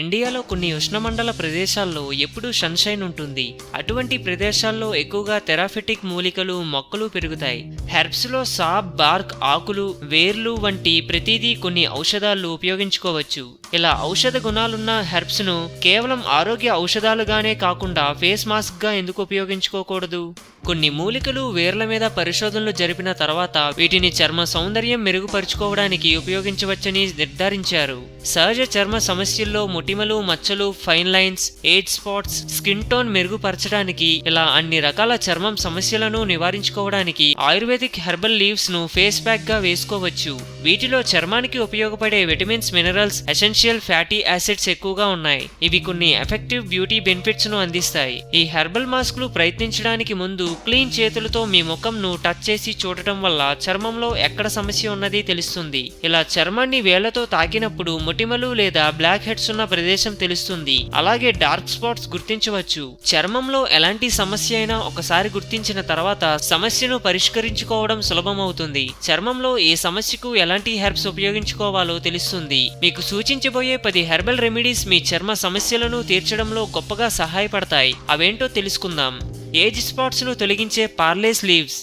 ఇండియాలో కొన్ని ఉష్ణమండల ప్రదేశాల్లో ఎప్పుడూ సన్షైన్ ఉంటుంది. అటువంటి ప్రదేశాల్లో ఎక్కువగా థెరపెటిక్ మూలికలు, మొక్కలు పెరుగుతాయి. హెర్బ్స్లో సాప్, బార్క్, ఆకులు, వేర్లు వంటి ప్రతిదీ కొన్ని ఔషధాలు ఉపయోగించుకోవచ్చు. ఇలా ఔషధ గుణాలున్న హెర్బ్స్ను కేవలం ఆరోగ్య ఔషధాలుగానే కాకుండా ఫేస్ మాస్క్గా ఎందుకు ఉపయోగించుకోకూడదు? కొన్ని మూలికలు వేర్ల మీద పరిశోధనలు జరిపిన తర్వాత వీటిని చర్మ సౌందర్యం మెరుగుపరుచుకోవడానికి ఉపయోగించవచ్చని నిర్ధారించారు. సహజ చర్మ సమస్యల్లో మొటిమలు, మచ్చలు, fine lines, age spots, skin tone మెరుగుపరచడానికి, ఇలా అన్ని రకాల చర్మం సమస్యలను నివారించుకోవడానికి ఆయుర్వేదిక్ హెర్బల్ లీవ్స్ ను ఫేస్ ప్యాక్ గా వేసుకోవచ్చు. వీటిలో చర్మానికి ఉపయోగపడే vitamins, minerals, essential fatty acids ఎక్కువగా ఉన్నాయి. ఇవి కొన్ని ఎఫెక్టివ్ బ్యూటీ బెనిఫిట్స్ ను అందిస్తాయి. ఈ హెర్బల్ మాస్క్లు ప్రయత్నించడానికి ముందు క్లీన్ చేతులతో మీ ముఖంను టచ్ చేసి చూడటం వల్ల చర్మంలో ఎక్కడ సమస్య ఉన్నది తెలుస్తుంది. ఇలా చర్మాన్ని వేళ్లతో తాకినప్పుడు మొటిమలు లేదా బ్లాక్ హెడ్స్ ఉన్న ప్రదేశం తెలుస్తుంది. అలాగే డార్క్ స్పాట్స్ గుర్తించవచ్చు. చర్మంలో ఎలాంటి సమస్య అయినా ఒకసారి గుర్తించిన తర్వాత సమస్యను పరిష్కరించుకోవడం సులభమవుతుంది. చర్మంలో ఏ సమస్యకు ఎలాంటి హెర్బ్స్ ఉపయోగించుకోవాలో తెలుస్తుంది. మీకు సూచించబోయే 10 హెర్బల్ రెమెడీస్ మీ చర్మ సమస్యలను తీర్చడంలో గొప్పగా సహాయపడతాయి. అవేంటో తెలుసుకుందాం. ఏజ్ స్పాట్స్ ను తొలగించే పార్లేస్ లీవ్స్.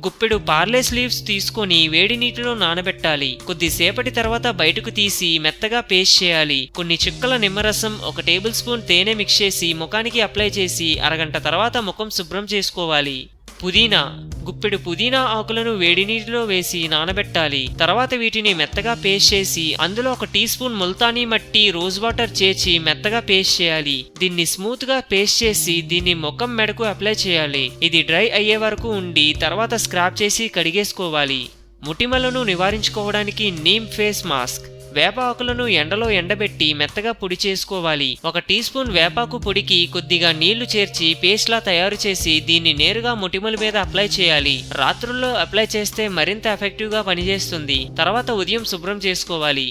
గుప్పెడు పార్లేస్ లీవ్స్ తీసుకొని వేడి నీటిలో నానబెట్టాలి. కొద్దిసేపటి తర్వాత బయటకు తీసి మెత్తగా పేస్ట్ చేయాలి. కొన్ని చుక్కల నిమ్మరసం, 1 టేబుల్ స్పూన్ తేనె మిక్స్ చేసి ముఖానికి అప్లై చేసి అరగంట తర్వాత ముఖం శుభ్రం చేసుకోవాలి. పుదీనా. గుప్పెడు పుదీనా ఆకులను వేడి నీటిలో వేసి నానబెట్టాలి. తర్వాత వీటిని మెత్తగా పేస్ట్ చేసి అందులో 1 టీ స్పూన్ ముల్తానీ మట్టి, రోజ్ వాటర్ చేర్చి మెత్తగా పేస్ట్ చేయాలి. దీన్ని స్మూత్ గా పేస్ట్ చేసి దీన్ని ముఖం, మెడకు అప్లై చేయాలి. ఇది డ్రై అయ్యే వరకు ఉండి తర్వాత స్క్రాప్ చేసి కడిగేసుకోవాలి. మొటిమలను నివారించుకోవడానికి నీమ్ ఫేస్ మాస్క్. వేప ఆకులను ఎండలో ఎండబెట్టి మెత్తగా పొడి చేసుకోవాలి. 1 టీ స్పూన్ వేపాకు పొడికి కొద్దిగా నీళ్లు చేర్చి పేస్ట్ లా తయారు చేసి దీన్ని నేరుగా మొటిమల మీద అప్లై చేయాలి. రాత్రుల్లో అప్లై చేస్తే మరింత ఎఫెక్టివ్ గా పనిచేస్తుంది. తర్వాత ఉదయం శుభ్రం చేసుకోవాలి.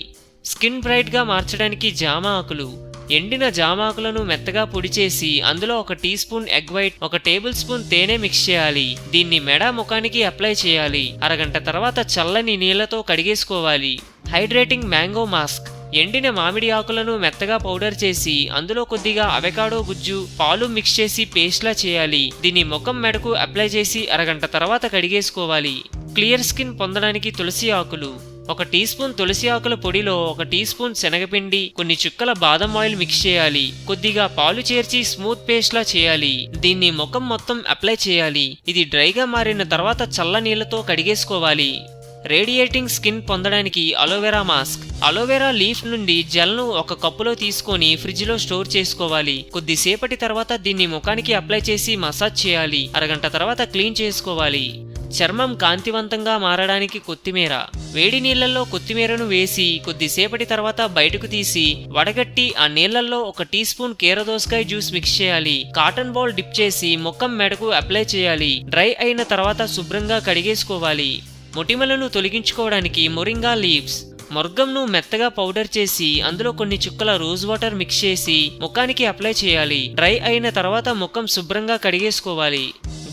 స్కిన్ బ్రైట్ గా మార్చడానికి జామ ఆకులు. ఎండిన జామాకులను మెత్తగా పొడి చేసి అందులో 1 teaspoon egg white, 1 tablespoon తేనె మిక్స్ చేయాలి. దీన్ని మెడ, ముఖానికి అప్లై చేయాలి. అరగంట తర్వాత చల్లని నీళ్లతో కడిగేసుకోవాలి. Hydrating mango mask. ఎండిన మామిడి ఆకులను మెత్తగా పౌడర్ చేసి అందులో కొద్దిగా అవకాడో గుజ్జు, పాలు మిక్స్ చేసి పేస్ట్లా చేయాలి. దీన్ని ముఖం, మెడకు అప్లై చేసి అరగంట తర్వాత కడిగేసుకోవాలి. క్లియర్ స్కిన్ పొందడానికి తులసి ఆకులు. 1 టీ స్పూన్ తులసి ఆకుల పొడిలో 1 టీ స్పూన్ శనగపిండి, కొన్ని చుక్కల బాదం ఆయిల్ మిక్స్ చేయాలి. కొద్దిగా పాలు చేర్చి స్మూత్ పేస్ట్ లా చేయాలి. దీన్ని ముఖం మొత్తం అప్లై చేయాలి. ఇది డ్రైగా మారిన తర్వాత చల్ల నీళ్లతో కడిగేసుకోవాలి. రేడియేటింగ్ స్కిన్ పొందడానికి అలోవెరా మాస్క్. అలోవెరా లీఫ్ నుండి జెల్ను 1 కప్పులో తీసుకొని ఫ్రిడ్జ్ లో స్టోర్ చేసుకోవాలి. కొద్దిసేపటి తర్వాత దీన్ని ముఖానికి అప్లై చేసి మసాజ్ చేయాలి. అరగంట తర్వాత క్లీన్ చేసుకోవాలి. చర్మం కాంతివంతంగా మారడానికి కొత్తిమీర. వేడి నీళ్లలో కొత్తిమీరను వేసి కొద్దిసేపటి తర్వాత బయటకు తీసి వడగట్టి ఆ నీళ్లలో 1 టీ స్పూన్ కీరదోసకాయ జ్యూస్ మిక్స్ చేయాలి. కాటన్ బాల్ డిప్ చేసి ముఖం, మెడకు అప్లై చేయాలి. డ్రై అయిన తర్వాత శుభ్రంగా కడిగేసుకోవాలి. మొటిమలను తొలగించుకోవడానికి మొరింగా లీవ్స్. మొర్గంను మెత్తగా పౌడర్ చేసి అందులో కొన్ని చుక్కల రోజ్ వాటర్ మిక్స్ చేసి ముఖానికి అప్లై చేయాలి. డ్రై అయిన తర్వాత ముఖం శుభ్రంగా కడిగేసుకోవాలి.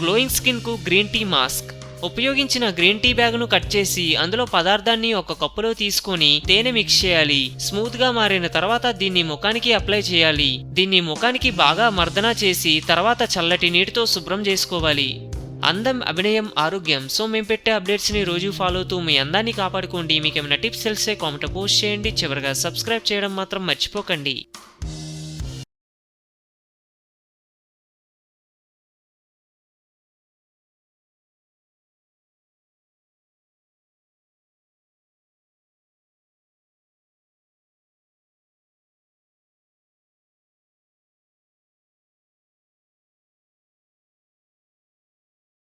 గ్లోయింగ్ స్కిన్ కు గ్రీన్ టీ మాస్క్. ఉపయోగించిన గ్రీన్ టీ బ్యాగ్ ను కట్ చేసి అందులో పదార్థాన్ని 1 కప్పులో తీసుకొని తేనె మిక్స్ చేయాలి. స్మూత్ గా మారిన తర్వాత దీన్ని ముఖానికి అప్లై చేయాలి. దీన్ని ముఖానికి బాగా మర్దన చేసి తర్వాత చల్లటి నీటితో శుభ్రం చేసుకోవాలి. అందం, అభినయం, ఆరోగ్యం. సో మేము పెట్టే అప్డేట్స్ ని రోజు ఫాలో అవుతూ మీ అందాన్ని కాపాడుకోండి. మీకు ఏమైనా టిప్స్ తెలిసే కామెంట్ పోస్ట్ చేయండి. చివరిగా సబ్స్క్రైబ్ చేయడం మాత్రం మర్చిపోకండి.